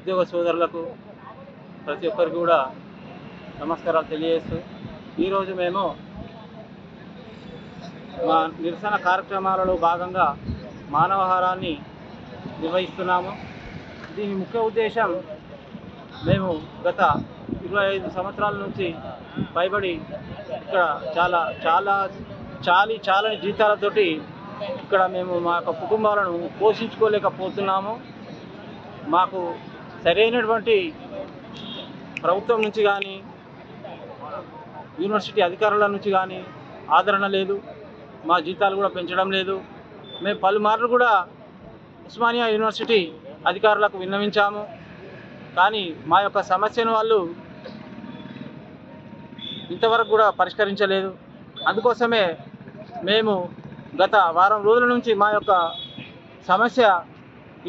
ఉద్యోగ సోదరులకు ప్రతి ఒక్కరికి కూడా నమస్కారాలు తెలియజేస్తూ ఈరోజు మేము మా నిరసన కార్యక్రమాలలో భాగంగా మానవహారాన్ని నిర్వహిస్తున్నాము. దీని ముఖ్య ఉద్దేశం మేము గత 25 సంవత్సరాల నుంచి పైబడి ఇక్కడ చాలని జీతాలతోటి ఇక్కడ మేము మా యొక్క కుటుంబాలను పోషించుకోలేకపోతున్నాము. మాకు సరైనటువంటి ప్రభుత్వం నుంచి కానీ యూనివర్సిటీ అధికారుల నుంచి కానీ ఆదరణ లేదు. మా జీతాలు కూడా పెంచడం లేదు. మేము పలుమార్లు కూడా ఉస్మానియా యూనివర్సిటీ అధికారులకు విన్నవించాము, కానీ మా యొక్క సమస్యను వాళ్ళు ఇంతవరకు కూడా పరిష్కరించలేదు. అందుకోసమే మేము గత వారం రోజుల నుంచి మా యొక్క సమస్య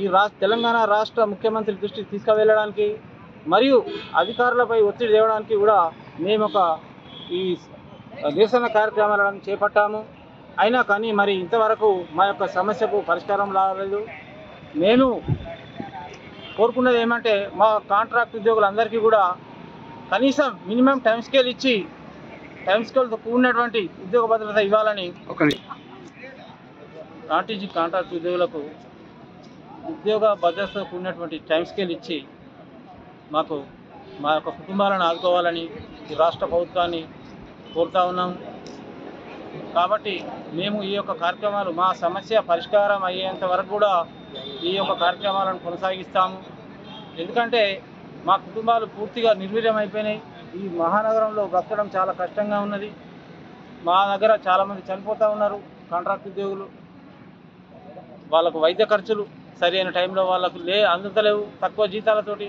ఈ తెలంగాణ రాష్ట్ర ముఖ్యమంత్రి దృష్టికి తీసుకువెళ్ళడానికి మరియు అధికారులపై ఒత్తిడి తేవడానికి కూడా మేము ఈ నిరసన కార్యక్రమాలను చేపట్టాము. అయినా కానీ మరి ఇంతవరకు మా యొక్క సమస్యకు పరిష్కారం రాలేదు. మేము కోరుకున్నది ఏమంటే మా కాంట్రాక్ట్ ఉద్యోగులందరికీ కూడా కనీసం మినిమం టైం స్కేల్ ఇచ్చి టైం స్కేల్తో కూడినటువంటి ఉద్యోగ భద్రత ఇవ్వాలని ఆర్టీజీ కాంట్రాక్ట్ ఉద్యోగులకు ఉద్యోగ భద్రతతో కూడినటువంటి టైం స్కేల్ ఇచ్చి మాకు మా యొక్క కుటుంబాలను ఆదుకోవాలని ఈ రాష్ట్ర ప్రభుత్వాన్ని కోరుతా ఉన్నాం. కాబట్టి మేము ఈ యొక్క కార్యక్రమాలు మా సమస్య పరిష్కారం అయ్యేంత వరకు కూడా ఈ యొక్క కార్యక్రమాలను కొనసాగిస్తాము. ఎందుకంటే మా కుటుంబాలు పూర్తిగా నిర్వీర్యం అయిపోయినాయి. ఈ మహానగరంలో బ్రతకడం చాలా కష్టంగా ఉన్నది. మా దగ్గర చాలామంది చనిపోతూ ఉన్నారు కాంట్రాక్ట్ ఉద్యోగులు. వాళ్ళకు వైద్య ఖర్చులు సరైన టైంలో వాళ్ళకు అందుతలేవు. తక్కువ జీతాలతోటి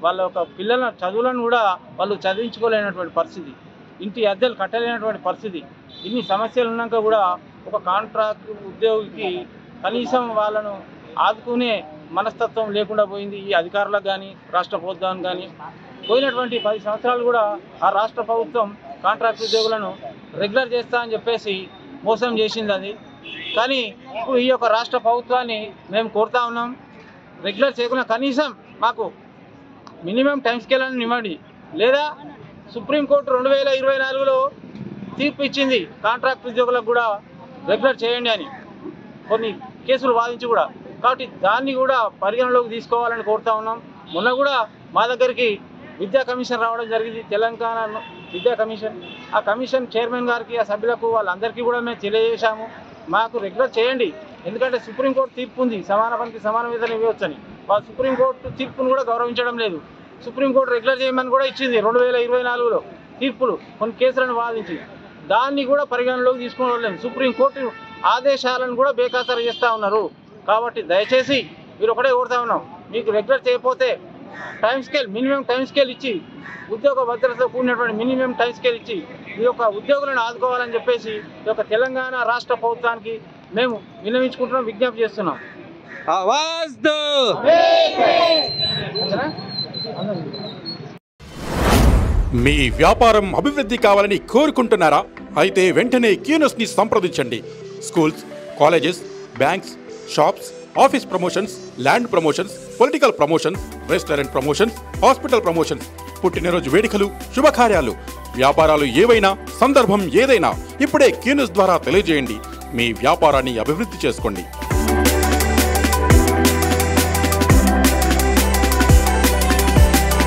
వాళ్ళ యొక్క పిల్లల చదువులను కూడా వాళ్ళు చదివించుకోలేనటువంటి పరిస్థితి, ఇంటి అద్దెలు కట్టలేనటువంటి పరిస్థితి. ఇన్ని సమస్యలు ఉన్నాక కూడా ఒక కాంట్రాక్ట్ ఉద్యోగికి కనీసం వాళ్ళను ఆదుకునే మనస్తత్వం లేకుండా పోయింది ఈ అధికారులకు కానీ రాష్ట్ర ప్రభుత్వానికి కానీ. పోయినటువంటి 10 సంవత్సరాలు కూడా ఆ రాష్ట్ర ప్రభుత్వం కాంట్రాక్ట్ ఉద్యోగులను రెగ్యులర్ చేస్తా అని చెప్పేసి మోసం చేసింది అది. కానీ ఇప్పుడు ఈ యొక్క రాష్ట్ర ప్రభుత్వాన్ని మేము కోరుతా ఉన్నాం, రెగ్యులర్ చేయకుండా కనీసం మాకు మినిమం టైం స్కేల్ అని ఇవ్వండి. లేదా సుప్రీంకోర్టు 2024లో తీర్పు ఇచ్చింది కాంట్రాక్ట్ ఉద్యోగులకు కూడా రెగ్యులర్ చేయండి అని, కొన్ని కేసులు వాదించి కూడా. కాబట్టి దాన్ని కూడా పరిగణలోకి తీసుకోవాలని కోరుతా ఉన్నాం. మొన్న కూడా మా దగ్గరికి విద్యా కమిషన్ రావడం జరిగింది, తెలంగాణ విద్యా కమిషన్. ఆ కమిషన్ చైర్మన్ గారికి, ఆ సభ్యులకు, వాళ్ళందరికీ కూడా మేము తెలియజేశాము, మాకు రెగ్యులర్ చేయండి. ఎందుకంటే సుప్రీంకోర్టు తీర్పు ఉంది సమాన పనికి సమాన వేతనం ఇవ్వచ్చని. వాళ్ళు సుప్రీంకోర్టు తీర్పును కూడా గౌరవించడం లేదు. సుప్రీంకోర్టు రెగ్యులర్ చేయమని కూడా ఇచ్చింది 2024లో తీర్పులు, కొన్ని కేసులను వాదించి. దాన్ని కూడా పరిగణలోకి తీసుకోవడం లేదు. సుప్రీంకోర్టు ఆదేశాలను కూడా బేఖాతరు చేస్తూ ఉన్నారు. కాబట్టి దయచేసి మీరు ఒకటే కోరుతా ఉన్నాం, మీకు రెగ్యులర్ చేయకపోతే time scale, minimum time scale ఇచ్చి, ఉద్యోగ భద్రతతో కూడినటువంటి మినిమం టైం స్కేల్ ఇచ్చి ఈ యొక్క ఉద్యోగులను ఆదుకోవాలని చెప్పేసి ఈ యొక్క తెలంగాణ రాష్ట్ర ప్రభుత్వానికి మేము విన్నవించుకుంటున్నాం, విజ్ఞప్తి చేస్తున్నాం. మీ వ్యాపారం అభివృద్ధి కావాలని కోరుకుంటున్నారా? అయితే వెంటనే క్యూనస్ ని సంప్రదించండి. Schools, colleges, banks, shops, office promotions, land promotions, political promotions, restaurant promotions, hospital promotions, పుట్టినరోజు వేడుకలు, శుభకార్యాలు, వ్యాపారాలు ఏవైనా, సందర్భం ఏదైనా ఇప్పుడే క్యూనస్ ద్వారా తెలియజేయండి. మీ వ్యాపారాన్ని అభివృద్ధి చేసుకోండి.